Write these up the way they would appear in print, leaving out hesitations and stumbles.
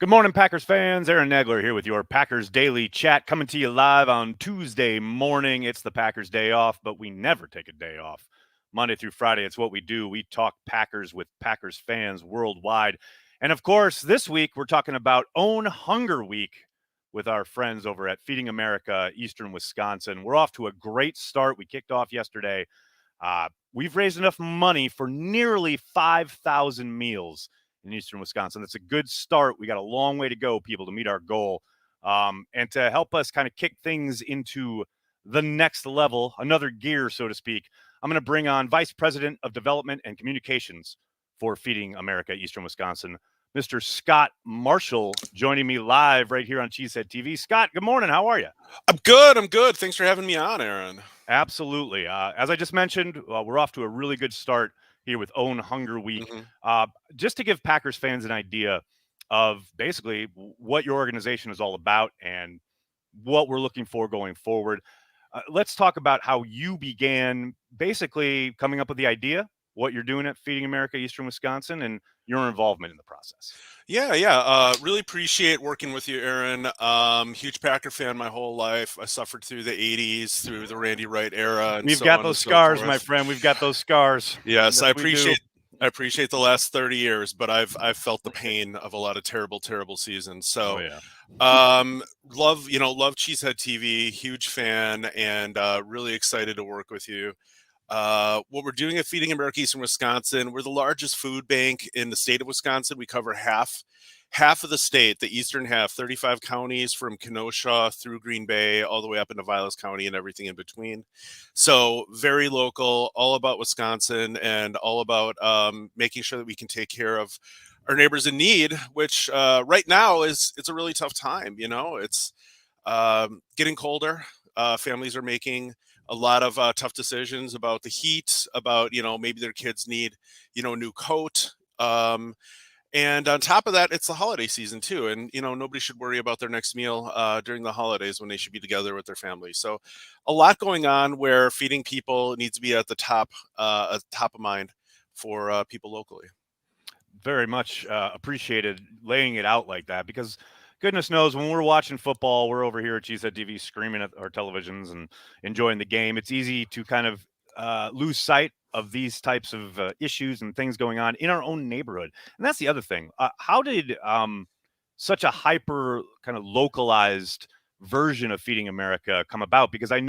Good morning, Packers fans. Aaron Negler here with your Packers Daily Chat, coming to you live on Tuesday morning. It's the Packers day off, but we never take a day off. Monday through Friday, it's what we do. We talk Packers with Packers fans worldwide. And of course, this week we're talking about Own Hunger Week with our friends over at Feeding America, Eastern Wisconsin. We're off to a great start. We kicked off yesterday. We've raised enough money for nearly 5,000 meals in Eastern Wisconsin. That's a good start. We got a long way to go, people, to meet our goal. And to help us kind of kick things into the next level, another gear, so to speak, I'm going to bring on Vice President of Development and Communications for Feeding America, Eastern Wisconsin, Mr. Scott Marshall, joining me live right here on Cheesehead TV. Scott, good morning. How are you? I'm good. I'm good. Thanks for having me on, Aaron. Absolutely. As I just mentioned, we're off to a really good start here with Own Hunger Week. Just to give Packers fans an idea of basically what your organization is all about and what we're looking for going forward, let's talk about how you began basically coming up with the idea, what you're doing at Feeding America Eastern Wisconsin, and your involvement in the process. Yeah. Really appreciate working with you, Aaron. Huge Packer fan my whole life. I suffered through the 80s, through the Randy Wright era, and We've so got on and those so scars, my forth. friend. We've got those scars. Yes, Yes, we do. I appreciate the last 30 years, but I've felt the pain of a lot of terrible seasons. Oh, So yeah. love Cheesehead TV, huge fan, and really excited to work with you. What we're doing at Feeding America Eastern Wisconsin, we're the largest food bank in the state of Wisconsin. We cover half of the state, the eastern half, 35 counties from Kenosha through Green Bay, all the way up into Vilas County and everything in between. So very local, all about Wisconsin, and all about making sure that we can take care of our neighbors in need, which right now it's a really tough time. It's getting colder. Families are making a lot of tough decisions about the heat, about, maybe their kids need, a new coat. And on top of that, it's the holiday season too. And, nobody should worry about their next meal during the holidays when they should be together with their family. So a lot going on where feeding people needs to be at the top of mind for people locally. Very much appreciated laying it out like that, because goodness knows when we're watching football, we're over here at Cheesehead TV screaming at our televisions and enjoying the game. It's easy to kind of lose sight of these types of issues and things going on in our own neighborhood. And that's the other thing. How did such a hyper kind of localized version of Feeding America come about? Because I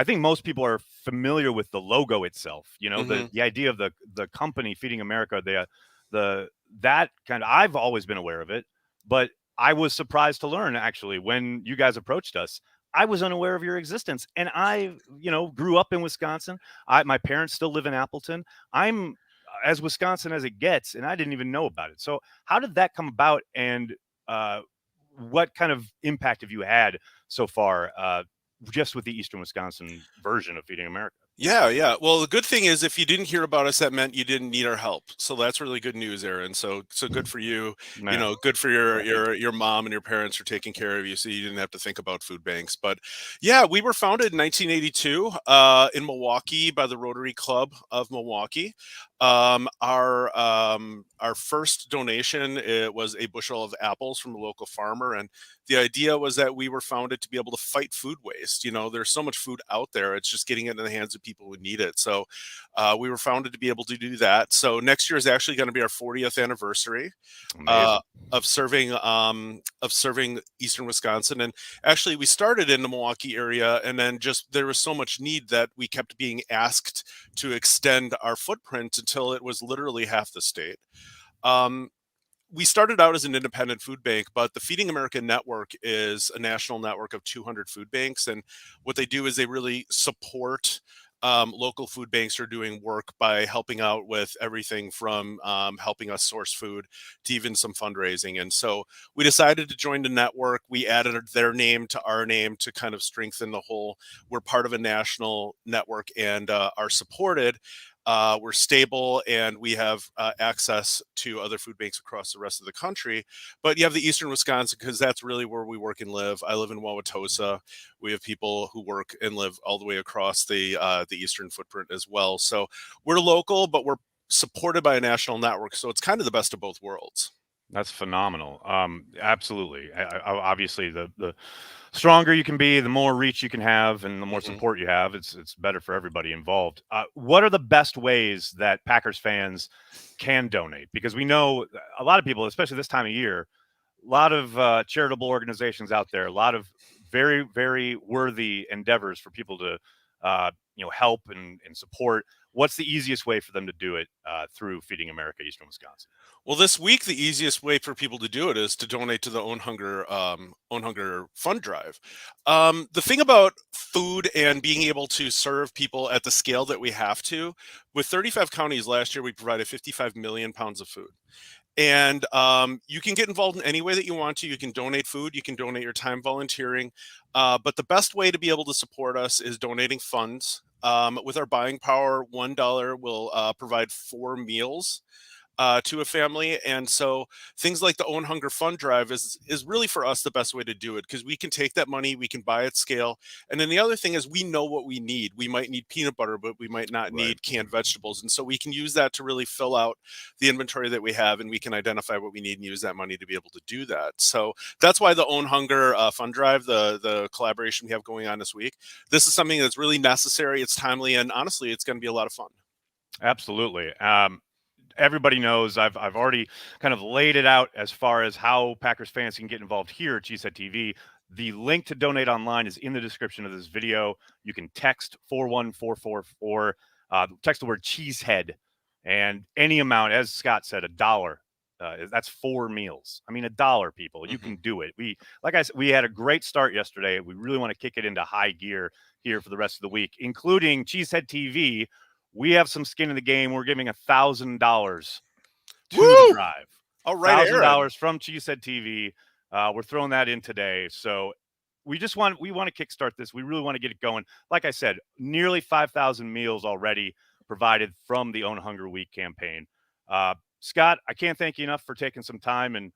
think most people are familiar with the logo itself. The idea of the company Feeding America, that kind of, I've always been aware of it, but I was surprised to learn, actually, when you guys approached us. I was unaware of your existence, and I grew up in Wisconsin. My parents still live in Appleton. I'm as Wisconsin as it gets, and I didn't even know about it. So how did that come about, and what kind of impact have you had so far, just with the Eastern Wisconsin version of Feeding America? Yeah. Well, the good thing is if you didn't hear about us, that meant you didn't need our help. So that's really good news, Aaron. So good for you. Man, Good for your mom and your parents for taking care of you, so you didn't have to think about food banks. But yeah, we were founded in 1982 in Milwaukee by the Rotary Club of Milwaukee. Our first donation, it was a bushel of apples from a local farmer, and the idea was that we were founded to be able to fight food waste. There's so much food out there; it's just getting it in the hands of people who need it. So we were founded to be able to do that. So next year is actually going to be our 40th anniversary of serving Eastern Wisconsin. And actually, we started in the Milwaukee area, and then just there was so much need that we kept being asked to extend our footprint until it was literally half the state. We started out as an independent food bank, but the Feeding America Network is a national network of 200 food banks. And what they do is they really support local food banks who are doing work by helping out with everything from helping us source food to even some fundraising. And so we decided to join the network. We added their name to our name to kind of strengthen the whole. We're part of a national network and are supported. We're stable, and we have access to other food banks across the rest of the country. But you have the Eastern Wisconsin, because that's really where we work and live. I live in Wauwatosa. We have people who work and live all the way across the Eastern footprint as well. So we're local, but we're supported by a national network. So it's kind of the best of both worlds. That's phenomenal. Absolutely. Obviously, the stronger you can be, the more reach you can have, and the more Mhm. support you have. It's better for everybody involved. What are the best ways that Packers fans can donate? Because we know a lot of people, especially this time of year, a lot of charitable organizations out there, a lot of very, very worthy endeavors for people to, help and support. What's the easiest way for them to do it through Feeding America Eastern Wisconsin? Well, this week the easiest way for people to do it is to donate to the Own Hunger Fund Drive. The thing about food and being able to serve people at the scale that we have to, with 35 counties last year, we provided 55 million pounds of food. And you can get involved in any way that you want to. You can donate food, you can donate your time volunteering. But the best way to be able to support us is donating funds. With our buying power, $1 will provide 4 meals to a family. And so things like the Own Hunger Fund Drive is really for us the best way to do it because we can take that money, we can buy at scale. And then the other thing is we know what we need. We might need peanut butter, but we might not Right. need canned vegetables. And so we can use that to really fill out the inventory that we have, and we can identify what we need and use that money to be able to do that. So that's why the Own Hunger Fund Drive, the collaboration we have going on this week, this is something that's really necessary. It's timely, and honestly, it's going to be a lot of fun. Absolutely. Everybody knows I've already kind of laid it out as far as how Packers fans can get involved here at Cheesehead TV. The link to donate online is in the description of this video. You can text 41444, text the word cheesehead, and any amount, as Scott said, $1. That's 4 meals. I mean, $1, people. You Mhm. can do it. Like I said, we had a great start yesterday. We really want to kick it into high gear here for the rest of the week, including Cheesehead TV. We have some skin in the game. We're giving $1,000 to the Woo! drive. All right, Aaron. $1,000 from Cheesehead TV. We're throwing that in today. So we want to kickstart this. We really want to get it going. Like I said, nearly 5,000 meals already provided from the Own Hunger Week campaign. Scott, I can't thank you enough for taking some time and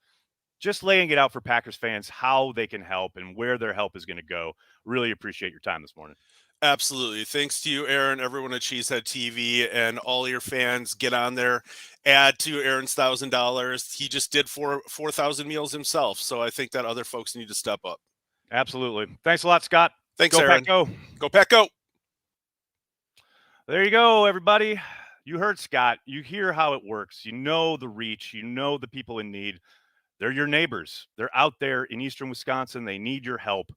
just laying it out for Packers fans how they can help and where their help is going to go. Really appreciate your time this morning. Absolutely. Thanks to you, Aaron, everyone at Cheesehead TV, and all your fans. Get on there, add to Aaron's $1,000. He just did 4,000 meals himself, so I think that other folks need to step up. Absolutely. Thanks a lot, Scott. Thanks, Go Pack Aaron. Go. Go Pack Go. There you go, everybody. You heard Scott. You hear how it works. You know the reach. You know the people in need. They're your neighbors. They're out there in Eastern Wisconsin. They need your help.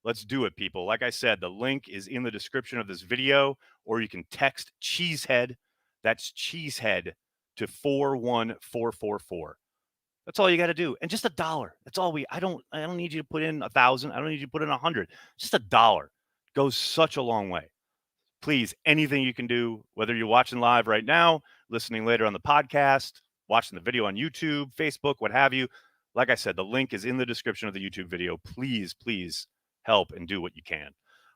Let's do it, people. Like I said, the link is in the description of this video, or you can text Cheesehead. That's Cheesehead to 41444. That's all you got to do. And just $1. That's all I don't need you to put in 1,000. I don't need you to put in 100. Just $1 goes such a long way. Please, anything you can do, whether you're watching live right now, listening later on the podcast, watching the video on YouTube, Facebook, what have you. Like I said, the link is in the description of the YouTube video. Please, please help and do what you can.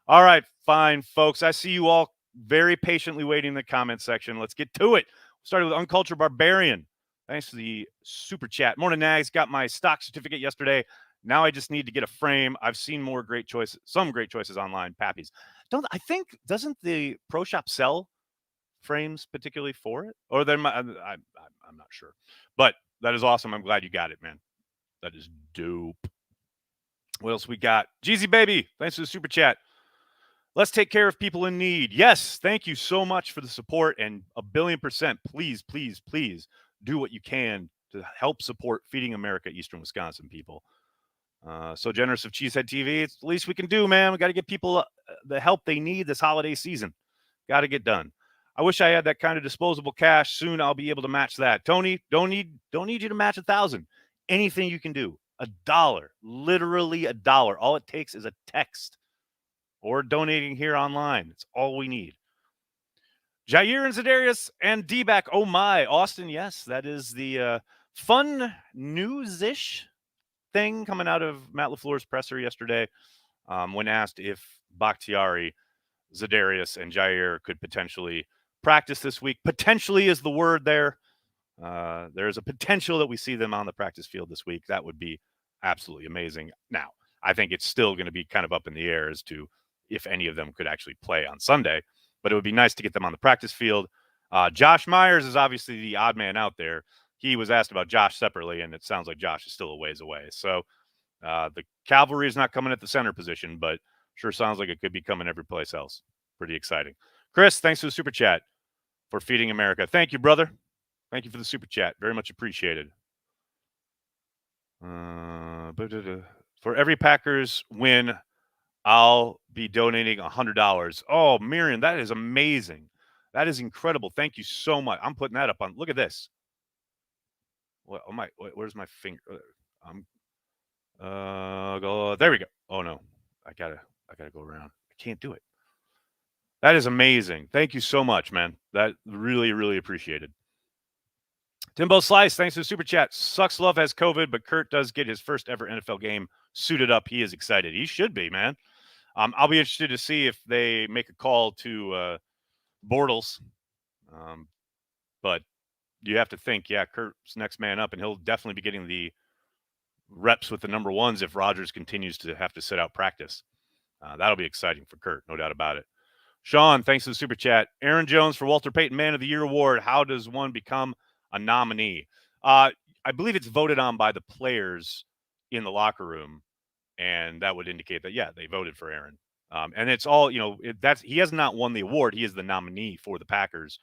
All right, fine, folks. I see you all very patiently waiting in the comment section. Let's get to it. Started with Uncultured Barbarian. Thanks for the super chat. Morning, Nags. Got my stock certificate yesterday. Now I just need to get a frame. I've seen some great choices online. Pappies. Doesn't the pro shop sell frames particularly for it? Or I'm not sure. But that is awesome. I'm glad you got it, man. That is dope. What else we got? Jeezy Baby. Thanks for the super chat. Let's take care of people in need. Yes, thank you so much for the support and 1,000,000,000%. Please, please, please do what you can to help support Feeding America Eastern Wisconsin, people. So generous of Cheesehead TV. It's the least we can do, man. We got to get people the help they need this holiday season. Got to get done. I wish I had that kind of disposable cash. Soon I'll be able to match that. Tony, don't need you to match 1,000. Anything you can do. $1, literally $1. All it takes is a text or donating here online. It's all we need. Jaire and Za'Darius and D-back. Oh my, Austin. Yes, that is the fun news-ish thing coming out of Matt LaFleur's presser yesterday when asked if Bakhtiari, Za'Darius, and Jaire could potentially practice this week. Potentially is the word there. There's a potential that we see them on the practice field this week. That would be absolutely amazing. Now, I think it's still going to be kind of up in the air as to if any of them could actually play on Sunday, but it would be nice to get them on the practice field. Josh Myers is obviously the odd man out there. he was asked about Josh separately, and it sounds like Josh is still a ways away. So the cavalry is not coming at the center position, but sure sounds like it could be coming every place else. Pretty exciting. Chris, thanks for the super chat for feeding America. Thank you, brother. Thank you for the super chat. Very much appreciated. For every Packers win, I'll be donating $100. Oh, Miriam, that is amazing. That is incredible. Thank you so much. I'm putting that up on. Look at this. What? Oh my! Where's my finger? There we go. Oh no, I gotta go around. I can't do it. That is amazing. Thank you so much, man. That really appreciated. Timbo Slice, thanks for the super chat. Sucks Love has COVID, but Kurt does get his first ever NFL game suited up. He is excited. He should be, man. I'll be interested to see if they make a call to Bortles. But you have to think, yeah, Kurt's next man up, and he'll definitely be getting the reps with the number ones if Rodgers continues to have to sit out practice. That'll be exciting for Kurt, no doubt about it. Sean, thanks for the super chat. Aaron Jones for Walter Payton Man of the Year award. How does one become a nominee? I believe it's voted on by the players in the locker room, and that would indicate that, yeah, they voted for Aaron. And it's all, he has not won the award. He is the nominee for the Packers.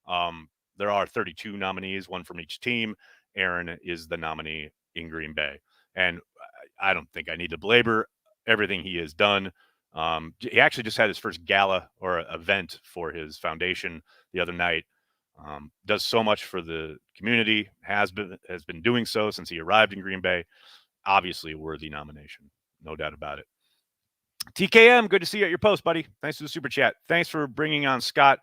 There are 32 nominees, one from each team. Aaron is the nominee in Green Bay. And I don't think I need to belabor everything he has done. He actually just had his first gala or event for his foundation the other night. Does so much for the community, has been doing so since he arrived in Green Bay. Obviously a worthy nomination, no doubt about it. TKM, good to see you at your post, buddy. Thanks for the super chat. Thanks for bringing on Scott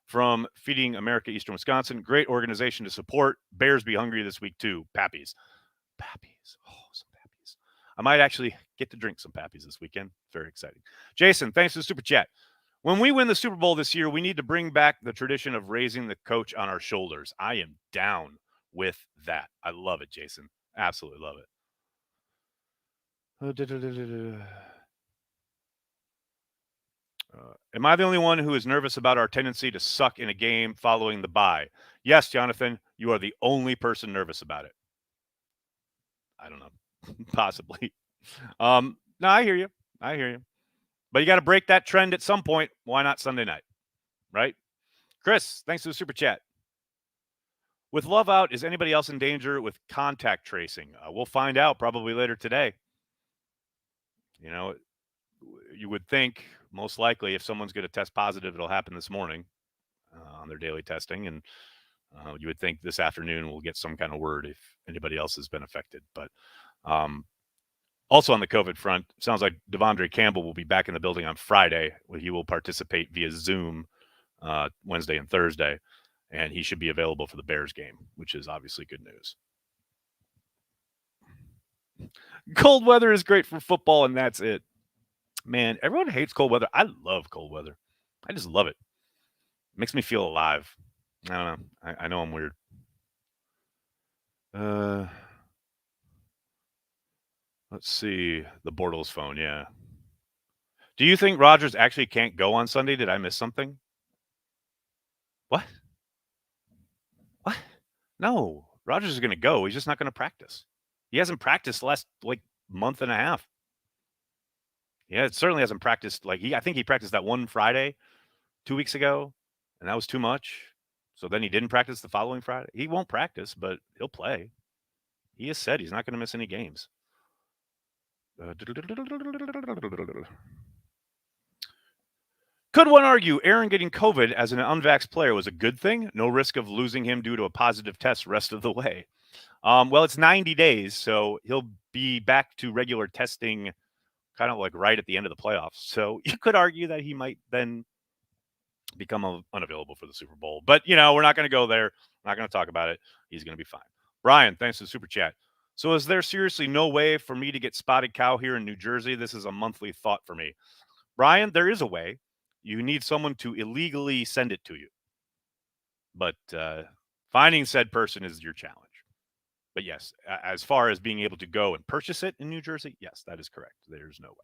from Feeding America Eastern Wisconsin. Great organization to support. Bears be hungry this week too. Pappies. Oh, some Pappies. I might actually get to drink some Pappies this weekend. Very exciting. Jason, thanks for the super chat. When we win the Super Bowl this year, we need to bring back the tradition of raising the coach on our shoulders. I am down with that. I love it, Jason. Absolutely love it. Am I the only one who is nervous about our tendency to suck in a game following the bye? Yes, Jonathan, you are the only person nervous about it. I don't know. Possibly. No, I hear you. But you got to break that trend at some point. Why not Sunday night? Right? Chris, thanks for the super chat. With Love out, is anybody else in danger with contact tracing? We'll find out probably later today. You would think most likely if someone's going to test positive, it'll happen this morning on their daily testing. And you would think this afternoon we'll get some kind of word if anybody else has been affected. But also on the COVID front, sounds like Devondre Campbell will be back in the building on Friday, where he will participate via Zoom Wednesday and Thursday, and he should be available for the Bears game, which is obviously good news. Cold weather is great for football, and that's it. Man, everyone hates cold weather. I love cold weather. I just love it. It makes me feel alive. I don't know. I know I'm weird. Let's see. The Bortles phone, yeah. Do you think Rodgers actually can't go on Sunday? Did I miss something? What? No. Rodgers is going to go. He's just not going to practice. He hasn't practiced the last, month and a half. Yeah, it certainly hasn't practiced. I think he practiced that one Friday 2 weeks ago, and that was too much. So then he didn't practice the following Friday. He won't practice, but he'll play. He has said he's not going to miss any games. Could one argue Aaron getting COVID as an unvaxxed player was a good thing? No risk of losing him due to a positive test rest of the way. Well, it's 90 days, so he'll be back to regular testing kind of right at the end of the playoffs. So you could argue that he might then become unavailable for the Super Bowl. But, we're not going to go there. We're not going to talk about it. He's going to be fine. Brian, thanks for the super chat. So is there seriously no way for me to get spotted cow here in New Jersey? This is a monthly thought for me. Brian, there is a way. You need someone to illegally send it to you. But finding said person is your challenge. But yes, as far as being able to go and purchase it in New Jersey, yes, that is correct. There's no way.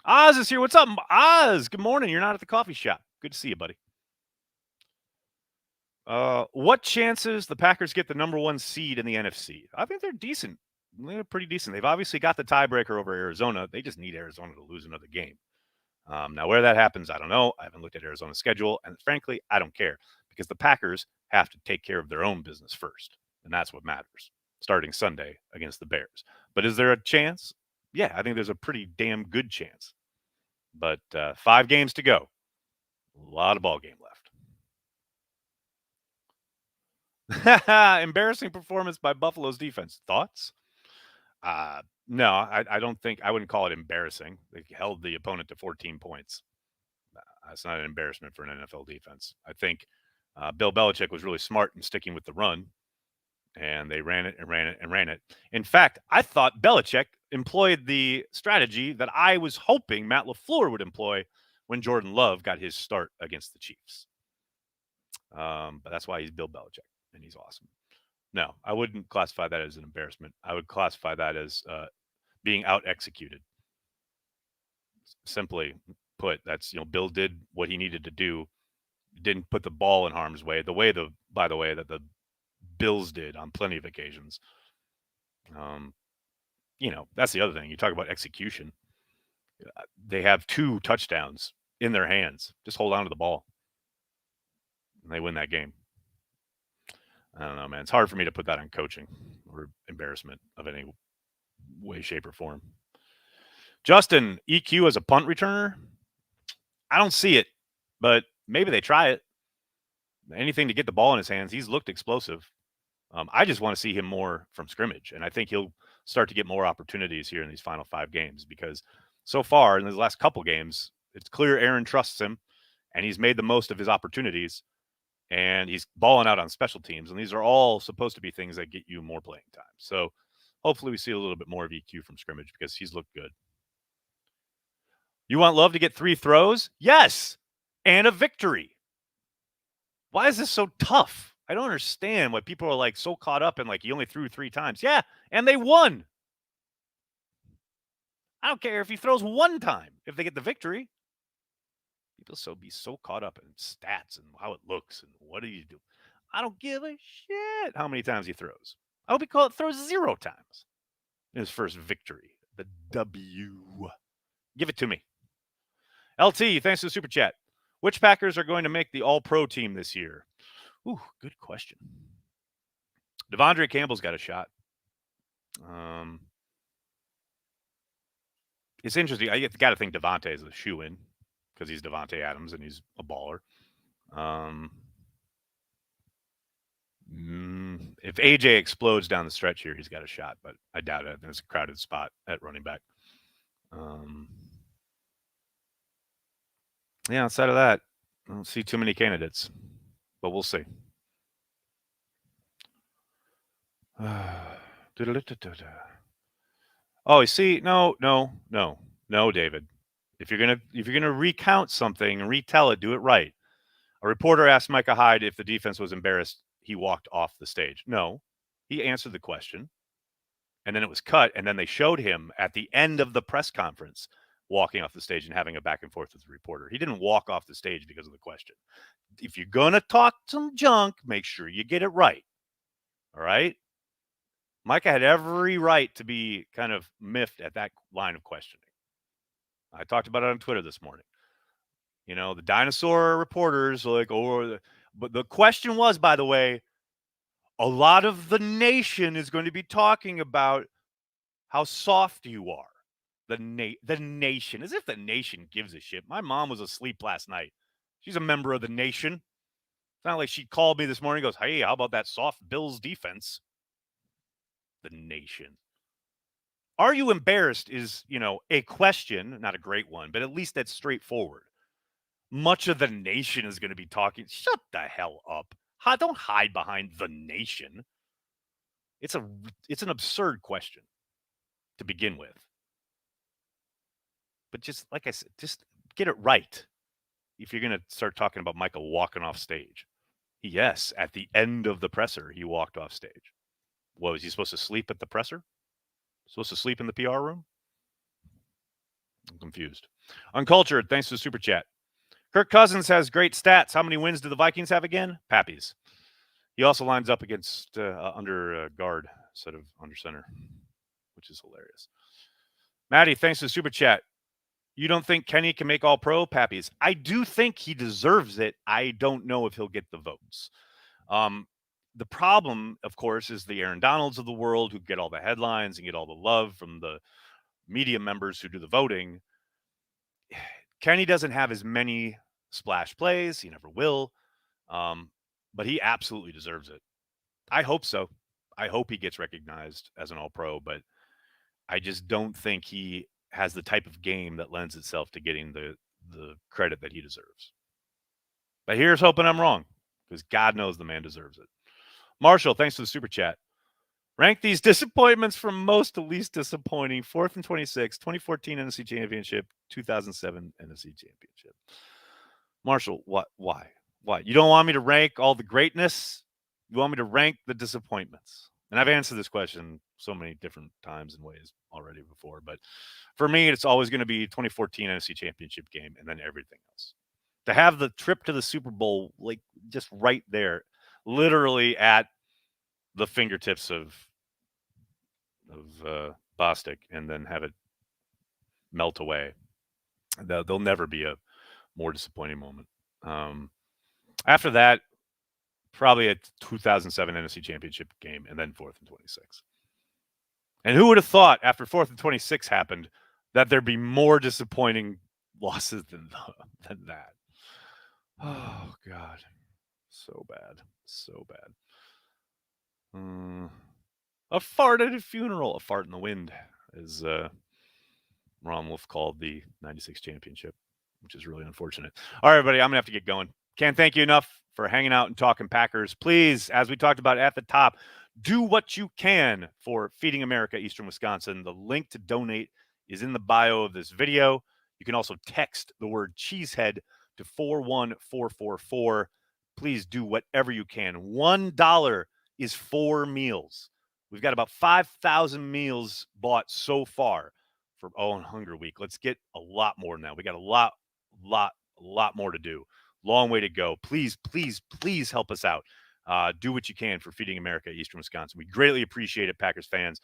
Oz is here. What's up, Oz? Good morning. You're not at the coffee shop. Good to see you, buddy. What chances the Packers get the number 1 seed in the NFC? I think they're decent. They're pretty decent. They've obviously got the tiebreaker over Arizona. They just need Arizona to lose another game. Now, where that happens, I don't know. I haven't looked at Arizona's schedule, and frankly, I don't care because the Packers have to take care of their own business first, and that's what matters, starting Sunday against the Bears. But is there a chance? Yeah, I think there's a pretty damn good chance. But 5 games to go. A lot of ball game left. Embarrassing performance by Buffalo's defense. Thoughts? No, I don't think I wouldn't call it embarrassing. They held the opponent to 14 points. That's not an embarrassment for an NFL defense. I think Bill Belichick was really smart in sticking with the run, and they ran it and ran it and ran it. In fact, I thought Belichick employed the strategy that I was hoping Matt LaFleur would employ when Jordan Love got his start against the Chiefs. But that's why he's Bill Belichick, and he's awesome. No, I wouldn't classify that as an embarrassment. I would classify that as being out executed. Simply put, that's Bill did what he needed to do, didn't put the ball in harm's way. By the way, that the Bills did on plenty of occasions. That's the other thing. You talk about execution. They have 2 touchdowns in their hands. Just hold on to the ball, and they win that game. I don't know, man. It's hard for me to put that on coaching or embarrassment of any way, shape, or form. Justin, EQ as a punt returner? I don't see it, but maybe they try it. Anything to get the ball in his hands. He's looked explosive. I just want to see him more from scrimmage, and I think he'll start to get more opportunities here in these final 5 games because so far in the last couple games, it's clear Aaron trusts him, and he's made the most of his opportunities, and he's balling out on special teams, and these are all supposed to be things that get you more playing time. So hopefully we see a little bit more of EQ from scrimmage because he's looked good. You want Love to get 3 throws? Yes, and a victory. Why is this so tough? I don't understand why people are like so caught up in like he only threw 3 times. Yeah, and they won. I don't care if he throws 1 time if they get the victory. People be so caught up in stats and how it looks and what do you do. I don't give a shit how many times he throws. I hope he throws 0 times in his first victory. The W. Give it to me. LT, thanks for the super chat. Which Packers are going to make the All-Pro team this year? Ooh, good question. Devondre Campbell's got a shot. It's interesting. I got to think Devontae is a shoe-in because he's Devontae Adams and he's a baller. If AJ explodes down the stretch here, he's got a shot, but I doubt it. There's a crowded spot at running back. Yeah, outside of that, I don't see too many candidates, but we'll see. Oh, you see, no, David. If you're gonna recount something and retell it, do it right. A reporter asked Micah Hyde if the defense was embarrassed. He walked off the stage. No, he answered the question, and then it was cut, and then they showed him at the end of the press conference walking off the stage and having a back and forth with the reporter. He didn't walk off the stage because of the question. If you're gonna talk some junk, make sure you get it right. All right. Micah had every right to be kind of miffed at that line of questioning. I talked about it on Twitter this morning. The dinosaur reporters but the question was, by the way, a lot of the nation is going to be talking about how soft you are. The nation, as if the nation gives a shit. My mom was asleep last night. She's a member of the nation. It's not like she called me this morning and goes, hey, how about that soft Bills defense? The nation. Are you embarrassed is, a question, not a great one, but at least that's straightforward. Much of the nation is going to be talking. Shut the hell up. Don't hide behind the nation. It's an absurd question to begin with. But just like I said, just get it right. If you're going to start talking about Michael walking off stage. Yes, at the end of the presser, he walked off stage. What, was he supposed to sleep at the presser? Supposed to sleep in the PR room? I'm confused. Uncultured, thanks for the super chat. Kirk Cousins has great stats. How many wins do the Vikings have again? Pappies. He also lines up against under guard instead of under center, which is hilarious. Maddie, thanks for the super chat. You don't think Kenny can make All-Pro, Pappies? I do think he deserves it. I don't know if he'll get the votes. The problem, of course, is the Aaron Donalds of the world who get all the headlines and get all the love from the media members who do the voting. Kenny doesn't have as many splash plays. He never will. But he absolutely deserves it. I hope so. I hope he gets recognized as an All-Pro, but I just don't think he has the type of game that lends itself to getting the credit that he deserves. But here's hoping I'm wrong, because God knows the man deserves it. Marshall, thanks for the super chat. Rank these disappointments from most to least disappointing. 4th and 26, 2014 NFC Championship, 2007 NFC Championship. Marshall, what? Why? You don't want me to rank all the greatness? You want me to rank the disappointments? And I've answered this question so many different times and ways already before. But for me, it's always going to be 2014 NFC Championship game and then everything else. To have the trip to the Super Bowl, like just right there, literally at the fingertips of Bostic, and then have it melt away. There'll never be a more disappointing moment. After that, probably a 2007 NFC Championship game, and then 4th and 26. And who would have thought after 4th and 26 happened that there'd be more disappointing losses than that? Oh, God. So bad. So bad. A fart at a funeral. A fart in the wind, as Ron Wolf called the 96 championship, which is really unfortunate. All right, everybody, I'm going to have to get going. Can't thank you enough for hanging out and talking Packers. Please, as we talked about at the top, do what you can for Feeding America, Eastern Wisconsin. The link to donate is in the bio of this video. You can also text the word cheesehead to 41444. Please do whatever you can. $1 is 4 meals. We've got about 5,000 meals bought so far for on Hunger Week. Let's get a lot more now. We got a lot more to do. Long way to go. Please, please, please help us out. Do what you can for Feeding America, Eastern Wisconsin. We greatly appreciate it, Packers fans.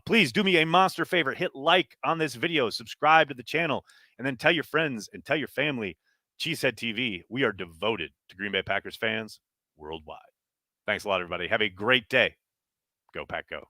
Please do me a monster favor. Hit like on this video, subscribe to the channel, and then tell your friends and tell your family. Cheesehead TV, we are devoted to Green Bay Packers fans worldwide. Thanks a lot, everybody. Have a great day. Go Pack Go.